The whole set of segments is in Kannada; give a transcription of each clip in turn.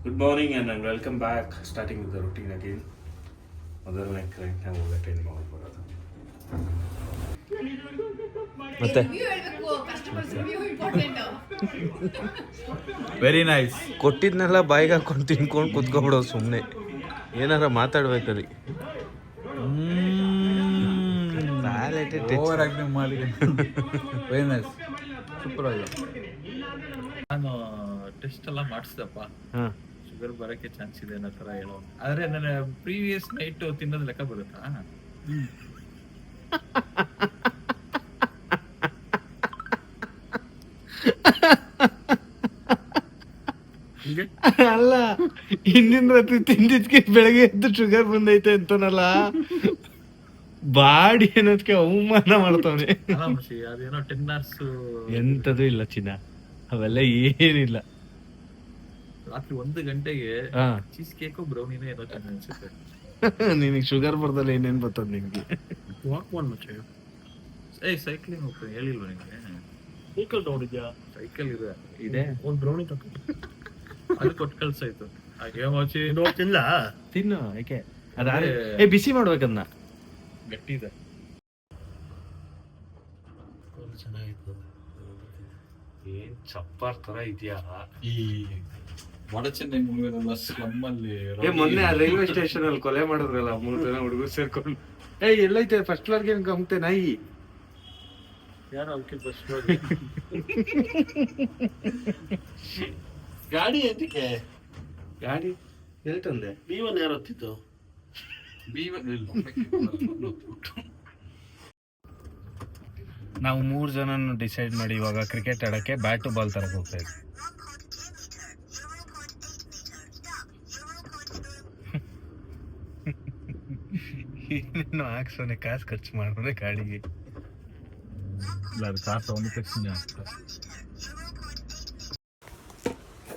Good morning and welcome back. Starting with the routine again. ಮೊದಲನೇ ಕ್ಲೈಂಟ್ನಾಗ ಹೋಗೋ ಟೈಮ್ ಮಾಡ್ಬಿಡೋದು. ಮತ್ತೆ ವೆರಿ ನೈಸ್. ಕೊಟ್ಟಿದ್ನೆಲ್ಲ ಬಾಯಿಗೆ ಹಾಕೊಂಡು ತಿನ್ಕೊಂಡು ಕುತ್ಕೊಬಿಡೋದು ಸುಮ್ಮನೆ. ಏನಾರ ಮಾತಾಡ್ಬೇಕಲ್ಲಿ. ಓವರ್ ಆಕ್ಟಿಂಗ್ ಮಾಡಿ. ವೆರಿ ನೈಸ್, ಸೂಪರ್ ಆಗಿದೆ. ನಾನು ಟೆಸ್ಟ್ ಎಲ್ಲ ಮಾಡಿಸಿದಪ್ಪ, ಶುಗರ್ ಬರೋಕ್ಕೆ ಚಾನ್ಸ್ ಇದೆ ಅನ್ನೋ ಥರ ಹೇಳೋ. ಆದರೆ ನನ್ನ ಪ್ರೀವಿಯಸ್ ನೈಟ್ ತಿನ್ನೋದು ಲೆಕ್ಕ ಬರುತ್ತಾ? ಅಲ್ಲ, ಹಿಂದಿನ ರಾತ್ರಿ ತಿಂದಿದ್ಕೆ ಬೆಳಗ್ಗೆ ಎದ್ದು ಶುಗರ್ ಬಂದೈತೆ ಅಂತನಲ್ಲ, ಬಾಡಿ ಅನ್ನೋದಕ್ಕೆ ಅವಮಾನ ಮಾಡ್ತಾವನೆ. ಅದೇನೋ 10 hours ಎಂತದೂ ಇಲ್ಲ ಚಿನ್ನ, ಅವೆಲ್ಲ ಏನಿಲ್ಲ. ರಾತ್ರಿ 1 ಗಂಟೆಗೆ ಚೀಸ್ ಕೇಕು ಬ್ರೌನಿನೇ ಏನೋ ಚೆಂದ ಅನ್ಸುತ್ತೆ. ನಿನಗೆ ಶುಗರ್ ಬರ್ದಲ್ಲ ಏನೇನ್ ಬರ್ತದ ನಿಮ್ಗೆ? ಸೈಕ್ಲಿಂಗ್ ಹೋಗ್ತೇನೆ ಹೇಳಿಲ್ವ ನಿಮಗೆ? ಸೈಕಲ್ ನೋಡಿದ್ಯಾ? ಸೈಕಲ್ ಇದೆ, ಒಂದ್ ಬ್ರೌನಿ ತಕ್ಕ ಅದು ಕೊಟ್ಟು ಕಳ್ಸಾಯ್ತು. ಹಾಗೆ ಮಚ್ಚಿ ನೋಡ್ತಿಲ್ಲ. ತಿನ್ನು. ಯಾಕೆ ಬಿಸಿ ಮಾಡ್ಬೇಕನ್ನ. ಗಟ್ಟಿ ಇದೆ. ಚೆನ್ನಾಗಿತ್ತು. ಏನ್ ಚಪ್ಪಾರ್ ತರ ಇದೆಯಾ ಈ ವಡ ಚೆನ್ನೈ ಮೂವಿಯಲ್ಲ ಸ್ಲಮ್ ಅಲ್ಲಿ ಮೊನ್ನೆ ರೈಲ್ವೆ ಸ್ಟೇಷನ್ ಅಲ್ಲಿ ಕೊಲೆ ಮಾಡಿದ್ರಲ್ಲ 3 ಜನ ಹುಡುಗರು ಸೇರ್ಕೊಂಡು. ಎಲ್ಲೈತೆ ಫಸ್ಟ್ ಫ್ಲೋರ್ ಗೆ ಗಮತೆ ನಾಯಿ? ಯಾರು ಅಂಕಿಲ್ ಫಸ್ಟ್ ಗಾಡಿ ಎಂತಕ್ಕೆ? ಗಾಡಿ ಎಲ್ಲಿ ತಂದೆ? B1 ಯಾರು ಹತ್ತಿತ್ತು? ನಾವು 3 ಜನನು ಡಿಸೈಡ್ ಮಾಡಿ ಇವಾಗ ಕ್ರಿಕೆಟ್ ಆಡಕ್ಕೆ ಬ್ಯಾಟು ಬಾಲ್ ತರಕ್ ಹೋಗ್ತಾ ಇದ್ವಿ. ಏನೇನು ಹಾಕ್ಸೋನೆ, ಕಾಸು ಖರ್ಚು ಮಾಡಿದ್ರೆ ಗಾಡಿಗೆ.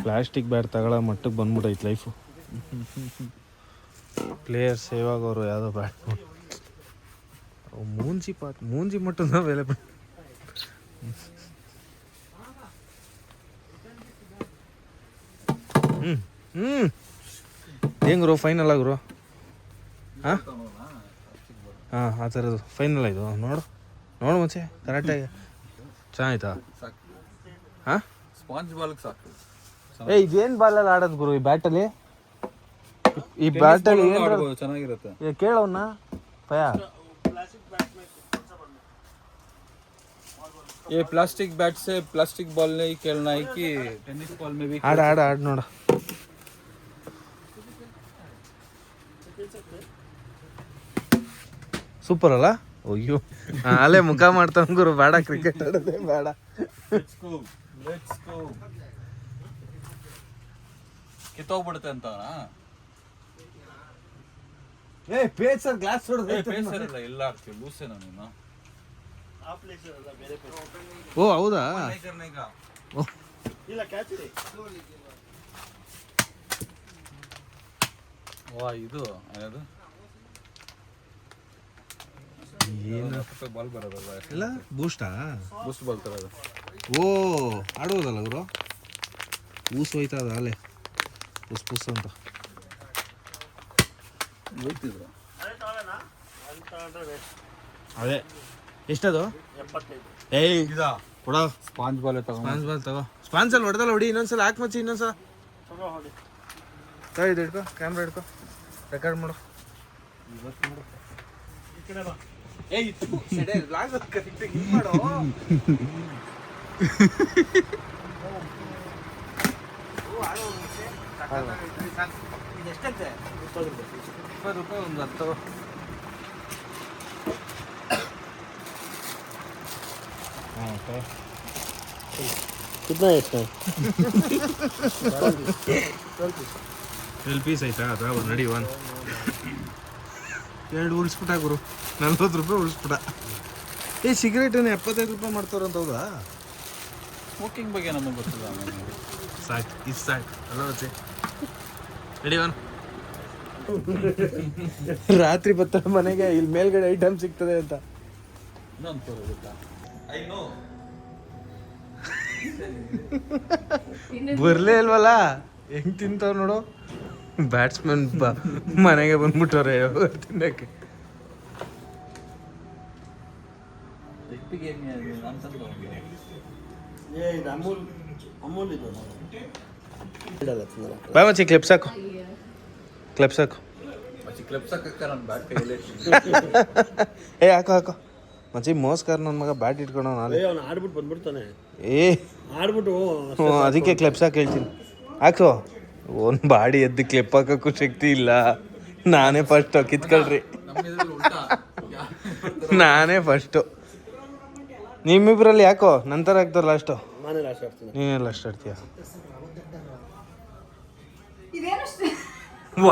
ಪ್ಲಾಸ್ಟಿಕ್ ಬ್ಯಾಟ್ ತಗೊಳ್ಳೋ ಮಟ್ಟಕ್ಕೆ ಬಂದ್ಬಿಟ್ಟೈತೆ ಲೈಫು. ಪ್ಲೇಯರ್ಸ್ ಸೇವ್ ಆಗೋರು ಯಾವುದೋ ಬ್ಯಾಟ್ ಮೂಂಜಿ ಮಟ್ಟದ ಬೆಲೆ. ಹೆಂಗ್ರು ಫೈನಲ್ ಆಗ್ರು? ಹಾಂ ಆ ಥರದ್ದು ಫೈನಲ್ ಆಯಿತು. ನೋಡು ಮುಂಚೆ ಕರೆಕ್ಟಾಗಿ ಚೆನ್ನಾಯ್ತಾ? ಹಾಂ, ಸ್ಪಾಂಜ್ ಬಾಲ್ಗೆ ಸಾಕು. ಇದೇನು ಬಾಲಲ್ಲಿ ಆಡೋದು ಗುರು ಈ ಬ್ಯಾಟಲ್ಲಿ? ಈ ಬ್ಯಾಟಲ್ಲಿ ಏನು ಚೆನ್ನಾಗಿರುತ್ತೆ? ಕೇಳೋಣ ಪಯ. ये प्लास्टिक बैट से प्लास्टिक बॉल नहीं खेलना है कि टेनिस बॉल में भी ಆಡ ನೋಡ. ಸೂಪರ್ ಅಲ್ಲ? ಅಯ್ಯೋ ಅಲ್ಲೇ ಮುಖ ಮಾಡ್ತಾವ ಗುರು. ಬೇಡ, ಕ್ರಿಕೆಟ್ ಆಡೋದೇ ಬೇಡ. ಕಿತ್ತೋಗ್ಬಿಡುತ್ತೆ ಅಂತ. ಪೇಸರ್ ಗ್ಲಾಸ್ ಎಲ್ಲ ಆಗ್ತೀವಿ ಲೂಸೇನೋ ನೀನು. ಓ ಹೌದಾ? ಇಲ್ಲ, ಕ್ಯಾಚ್ ಇದೆ. ವಾ, ಇದು ಅದು ಏನು ಬಾಲ್ ಬರೋದಲ್ಲ? ಇಲ್ಲ, ಬೂಸ್ಟ್ ಬಾಲ್ ತರ ಅದು. ಓ ಆಡುವುದಲ್ಲ ಗುರು? ಊಸ್ ಹೋಯ್ತಾ ಅದ ಅಲ್ಲೇ ಪುಸ್ ಅಂತ. ಅದೇ ಎಷ್ಟದು? 75. ಕೊಡ. ಸ್ಪಾಂಜ್ ಬಾಲ್ ತಗೋ. ಸ್ಪಾನ್ಸಲ್ ಹೊಡೆದಲ್ಲ ಹೊಡಿ. ಇನ್ನೊಂದ್ಸಲ ಹಾಕಿ ಮಚ್ಚಿ, ಇನ್ನೊಂದ್ಸಲ ತಗೋ. ಇದು ಹಿಡ್ಕೊ, ಕ್ಯಾಮ್ರಾ ಹಿಡ್ಕೊ, ರೆಕಾರ್ಡ್ ಮಾಡು. ಎಷ್ಟಂತೆ? 20 ರೂಪಾಯಿ ಒಂದು 10 ತಗೋ. कितना है इसका? 12 ಪೀಸ್ ಆಯ್ತಾ? ಅದು ನಡಿ. 2 ಉಳಿಸ್ಬಿಟ್ಟ ಗುರು. 40 ರೂಪಾಯಿ ಉಳಿಸ್ಬಿಟ್ಟ. ಸಿಗರೇಟ್ ಏನು 75 ರೂಪಾಯಿ ಮಾಡ್ತಾರಂತ? ಹೌದಾ? ಸ್ಮೋಕಿಂಗ್ ಬಗ್ಗೆ ನಮಗೆ ಗೊತ್ತಿಲ್ಲ. ಸಾಕು, ಇದು ಸಾಕು ಅಲ್ಲ ಮತ್ತೆ. ನಡಿ ರಾತ್ರಿ ಬರ್ತಾರೆ ಮನೆಗೆ, ಇಲ್ಲಿ ಮೇಲ್ಗಡೆ ಐಟಮ್ ಸಿಗ್ತದೆ ಅಂತ. ಬರ್ಲೇ ಇಲ್ವಲ್ಲ? ಹೆಂಗ್ ತಿಂತಾವ್ ನೋಡು ಬ್ಯಾಟ್ಸ್ಮನ್ ಮನೆಗೆ ಬಂದ್ಬಿಟ್ಟವ್ರೆ ತಿನ್ನಕ್ಕೆ. ಏ ಇದು ಅಮೂಲ್ ಇದು ಇಡಲ್ಲ ತಿನ್ನಲ್ಲ. ಬಾ ಮಚ್ಚಿ ಕ್ಲಿಪ್ಸ್ ಹಾಕು, ಕ್ಲಿಪ್ಸ್ ಹಾಕು. ಏ ಹಾಕು ಹಾಕು ಮಚ್ಚಿ ಮೋಸ್ಕರ ನನ್ನ ಮಗ ಬ್ಯಾಟ್ ಇಟ್ಕೊಂಡು ನಾಳೆ ಅವ್ನು ಆಡ್ಬಿಟ್ಟು ಬಂದ್ಬಿಡ್ತಾನೆ. ಏ ಆಡ್ಬಿಟ್ಟು ಅದಕ್ಕೆ ಕ್ಲಿಪ್ಸ್ ಹಾಕಿ ಹೇಳ್ತೀನಿ. ಹಾಕು. ಒಂದು ಬಾಡಿ ಎದ್ದು ಕ್ಲಿಪ್ ಹಾಕೋಕ್ಕೂ ಶಕ್ತಿ ಇಲ್ಲ. ನಾನೇ ಫಸ್ಟು ಕಿತ್ಕೊಳ್ರಿ, ನಾನೇ ಫಸ್ಟು. ನಿಮ್ಮಿಬ್ರಲ್ಲಿ ಯಾಕೋ ನಂತರ ಹಾಕ್ತಾರ ಲಾಸ್ಟು. ನಾನೇ ಲಾಸ್ಟ್ ಆಡ್ತೀನಿ. ನೀನೇ ಲಾಸ್ಟ್ ಆಡ್ತೀಯ. ಇದೇನಷ್ಟೇ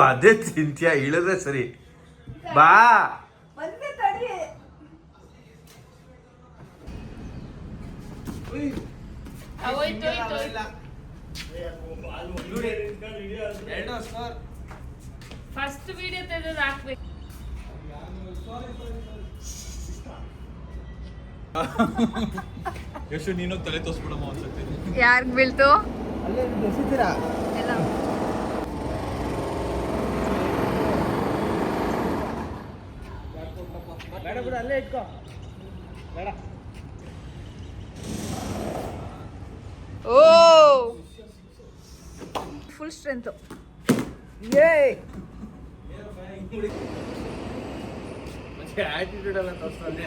ಅದೇ ತಿಂತೀಯ ಇಳಿದ್ರೆ ಸರಿ. ಬಾ ಬಂದೆ ತಡಿ. ಫಸ್ಟ್ ವಿಡಿಯೋ ತೆಗೆದು ಹಾಕ್ಬೇಕು. ಎಷ್ಟು ನೀನು ತಲೆ ತೋರಿಸ್ಬಿಡಮ್ಮ ಅನ್ಸುತ್ತೆ. ಯಾರ್ಗ್ ಬೀಳ್ತು ಎಲ್ಲ ಓ ಫುಲ್ ಸ್ಟ್ರೆಂತ್. ಆಟಿಟ್ಯೂಡ್ ಎಲ್ಲ ತೋರಿಸ್ತಾನೆ.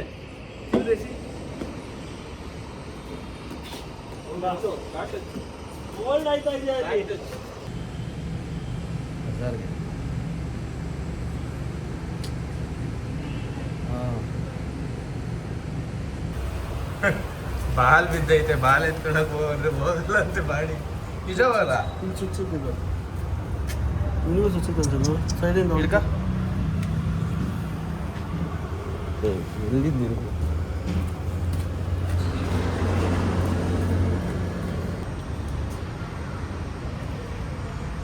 ಓಲ್ಡ್ ಆಯ್ತಾ ಇದೆ ಬಾಲ್ ಬಿದ್ದೈತೆ, ಬಾಲ್ ಎತ್ಕೊಳಕ್ ಹೋದ್ರೆ ಹೋಗಲ್ಲ ಅಂತ ಬಾಡಿ ನಿಜವಲ್ಲ. ಇಲ್ಲಿ ಸುಚ್ಚುತ್ತಿದ್ದು ನೀವು ಸುಚ್ಚುತ್ತಂತ ಸೈಡಿಂದ ಹಿಡ್ಕ. ಎಲ್ಲಿದ್ದು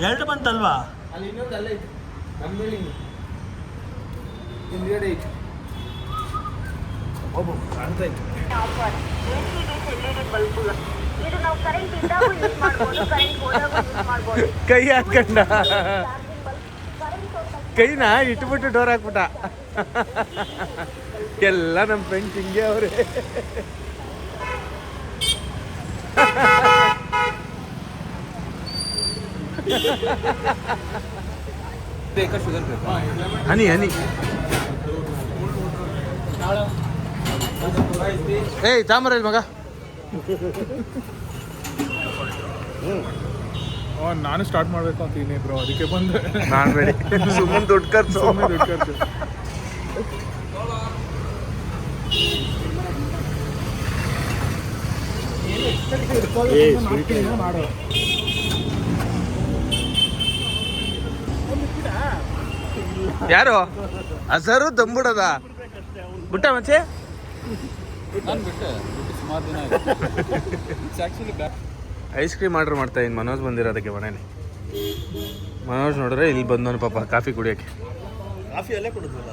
ಎರಡು ಬಂತಲ್ವಾ? ಅಲ್ಲಿ ಇನ್ನೊಂದು ಅಲ್ಲೇ ಐತೆ ನಮ್ಮ ಬಿಲ್ಡಿಂಗ್ ಹಿಂದ್ಗಡೆ ಐತೆ. ಒಬ್ಬ ಕಾಣ್ತಾ ಇತ್ತು. ಕೈ ಹಾಕಂಡ, ಕೈನ ಇಟ್ಬಿಟ್ಟು ಡೋರ್ ಹಾಕ್ಬಿಟ್ಟ. ಎಲ್ಲ ನಮ್ಮ ಫ್ರೆಂಡ್ಸ್ ಹಿಂಗೆ ಅವ್ರೆ. ಬೇಕಾ ಶುಗರ್ ಬೇಕಾ? ಹನಿ ಹನಿ. ಏಯ್ ತಾಮ್ರ ಮಗ. ನಾನು ಸ್ಟಾರ್ಟ್ ಮಾಡ್ಬೇಕು ಅಂತ ಇನ್ನೇ ಬ್ರೋ, ಅದಕ್ಕೆ ಬಂದೆ. ಮಾಡ್ಬೇಡಿ, ಸುಮ್ಮನೆ ದುಡ್ಡು ಖರ್ಚು. ದುಡ್ಡು ಖರ್ಚು. ಮಾಡು. ಯಾರು ಅಸರು ದಮ್ಬಿಡದ ಬಿಟ್ಟ ಮಚ್ಚೆ. ನಾನು ಬಿಟ್ಟೆ ಸುಮಾರು ದಿನ it's actually ice cream order ಮಾಡ್ತಾ ಇದ್ದೀನಿ. ಮನೋಜ್ ಬಂದಿರೋದಕ್ಕೆ ಮನೇಲಿ. ಮನೋಜ್ ನೋಡಿದ್ರೆ ಇಲ್ಲಿ ಬಂದವನು ಪಾಪ ಕಾಫಿ ಕುಡಿಯೋಕ್ಕೆ. ಕಾಫಿ ಅಲ್ಲೇ ಕೊಡುತ್ತಲ್ಲ.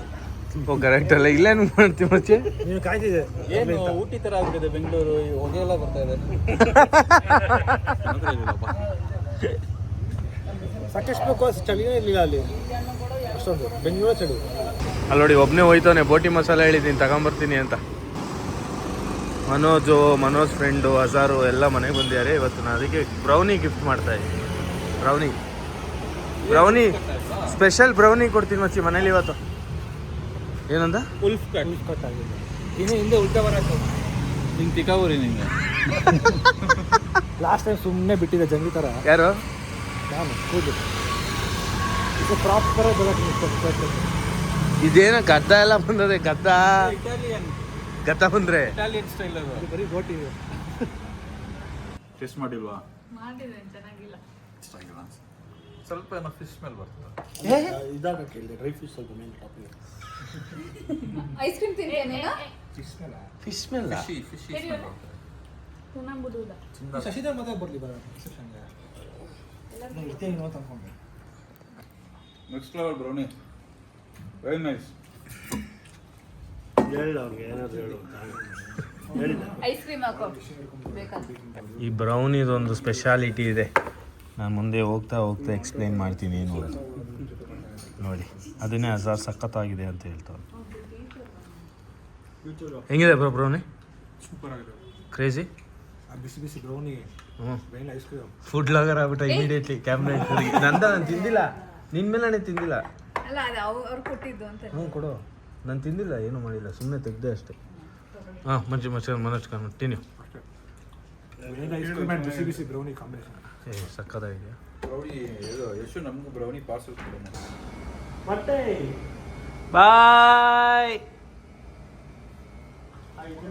ಓ ಕರೆಕ್ಟ್ ಅಲ್ಲ, ಇಲ್ಲೇನು ಮಾಡ್ತೀವಿ ಮಚ್ಚೆ. ನೀವು ಕಾಯ್ತಿದೆ ಏನು ಊಟಿ ಥರ ಆಗ್ಬಿಟ್ಟಿದೆ ಬೆಂಗಳೂರು, ಹೊಗೆ ಎಲ್ಲ ಬರ್ತಾ ಇದೆ. ಸಾಕಷ್ಟು ಚಳಿನೇ ಇರಲಿಲ್ಲ ಅಲ್ಲಿ ಅಷ್ಟೊಂದು. ಬೆಂಗಳೂರು ಚಳಿ. ಅಲ್ಲಿ ನೋಡಿ ಒಬ್ಬನೇ ಹೋಯ್ತವನೆ ಬೋಟಿ ಮಸಾಲೆ ಹೇಳಿದ್ದೀನಿ ತಗೊಂಬರ್ತೀನಿ ಅಂತ. ಮನೋಜ್ ಫ್ರೆಂಡು ಅಜಾರು ಎಲ್ಲ ಮನೆಗೆ ಬಂದಿದ್ದಾರೆ ಇವತ್ತು. ನಾನು ಅದಕ್ಕೆ ಬ್ರೌನಿ ಗಿಫ್ಟ್ ಮಾಡ್ತಾ ಇದ್ದೀನಿ. ಬ್ರೌನಿ ಸ್ಪೆಷಲ್ ಬ್ರೌನಿ ಕೊಡ್ತೀನಿ ಮಚ್ಚಿ ಮನೇಲಿ ಇವತ್ತು. ಏನಂದ? ಉಲ್ಫ್ ಕಟ್ ಆಗಿದೆ. ಇನ್ನು ಹಿಂದೆ ಉಲ್ಟಾ ಬರಕ್ಕೆ ಹಿಂಗೆ ತಿಕ್ಕಾವರಿ ನಿಂಗೆ. ಲಾಸ್ಟ್ ಟೈಮ್ ಸುಮ್ಮನೆ ಬಿಟ್ಟಿದೆ ಜಂಗಿ ಥರ. ಯಾರು? ನಾನು ಕೂದಲು ಇದು ಪ್ರಾಪರ್ ಬರೋದು. ಇದೇನ ಗದ್ದ ಎಲ್ಲ ಬಂದದೆ. ಗದ್ದ ಬಂದ್ರೆ ಇಟಾಲಿಯನ್ ಸ್ಟೈಲ್ ಅದು. ಬರೀ ಗೋಟಿ. ಟೇಸ್ಟ್ ಮಾಡಿಲ್ವಾ? ಮಾಡಿದ್ದೇನೆ, ಚೆನ್ನಾಗಿಲ್ಲ. ಸ್ವಲ್ಪ ಏನೋ ಫಿಶ್ ಸ್ಮೆಲ್ ಬರ್ತದೆ. ಇದಾಗಕ್ಕೆ ಇಲ್ಲ, ಡ್ರೈ ಫಿಶ್ ಸ್ವಲ್ಪ ಮೇನ್ ಟಾಪಿಗೆ. ಐಸ್ ಕ್ರೀಮ್ ತಿಂತೇನೆ. Fish smell. ಫಿಶಿ ಸ್ಮೆಲ್ ಬರ್ತದೆ. ತಿನ್ನಂಬುದಿಲ್ಲ. ಶಶಿಧರ್ ಮತ್ತೆ ಬರ್ಲಿ ಬರೋಣ ರಿಸೆಪ್ಷನ್ಗೆ. ನಾನು ಇರ್ತೀನಿ ನೋಡ್ತಾ ಅನ್ಕೊಂಡೆ. Next level brownie, very nice. ಹೇಳಿ ಅವ್ರಿಗೆ ಏನಾದ್ರು ಹೇಳು ಹೇಳಿದ್ದೆ. ಐಸ್ ಕ್ರೀಮ್ ಹಾಕೋ ಬೇಕಾದ್ರೆ. ಈ ಬ್ರೌನಿದೊಂದು ಸ್ಪೆಷಾಲಿಟಿ ಇದೆ. ನಾನು ಮುಂದೆ ಹೋಗ್ತಾ ಹೋಗ್ತಾ ಎಕ್ಸ್ಪ್ಲೈನ್ ಮಾಡ್ತೀನಿ ಏನು ಅಂತ. ನೋಡಿ ಅದನ್ನೇ ಹಜಾರ್ ಸಖತ್ತಾಗಿದೆ ಅಂತ ಹೇಳ್ತಾರೆ. ಹೆಂಗಿದೆ ಬ್ರೌನಿ? ಸೂಪರ್ ಆಗಿದೆ. ಕ್ರೇಜಿ. ಆ ಬಿಸಿ ಬಿಸಿ ಬ್ರೌನಿ, ಹ್ಞೂ, brain ice cream. Food vlogger ಆಗ್ಬಿಟ್ಟ ಇಮಿಡಿಯೇಟ್ಲಿ ಕ್ಯಾಮ್ರಾ ಇಟ್ಕೊಂಡು. ನಾನು ತಿಂದಿಲ್ಲ, ನಿನ್ನ ಮೇಲೆ ನಾನೇ ತಿಂದಿಲ್ಲ. ಅಲ್ಲ ಅದು ಅವ್ರು ಕೊಟ್ಟಿದ್ದು ಅಂತ. ಹ್ಞೂ ಕೊಡು. ನಾನು ತಿಂದಿಲ್ಲ, ಏನೂ ಮಾಡಿಲ್ಲ, ಸುಮ್ಮನೆ ತೆಗ್ದೆ ಅಷ್ಟೇ. ಹಾಂ ಮಂಚಿ ಮನಸ್ಕೊಂಡು ತಿನ್ನಿ. ಬ್ರೈನ್ ಐಸ್ ಕ್ರೀಮ್ ಆ್ಯಂಡ್ ಬಿಸಿ ಬಿಸಿ ಬ್ರೌನಿ ಕಾಂಬಿನೇಷನ್. ಸಕ್ಕತ್ತಾಗಿದೆಯಾ? ಬ್ರೌನಿ ಇದು ಯಶು ನಮಗೂ ಬ್ರೌನಿ ಪಾರ್ಸಲ್ ಕೊಡೋಣ. ಮತ್ತೆ ಬಾಯ್. ಆಯ್ತು.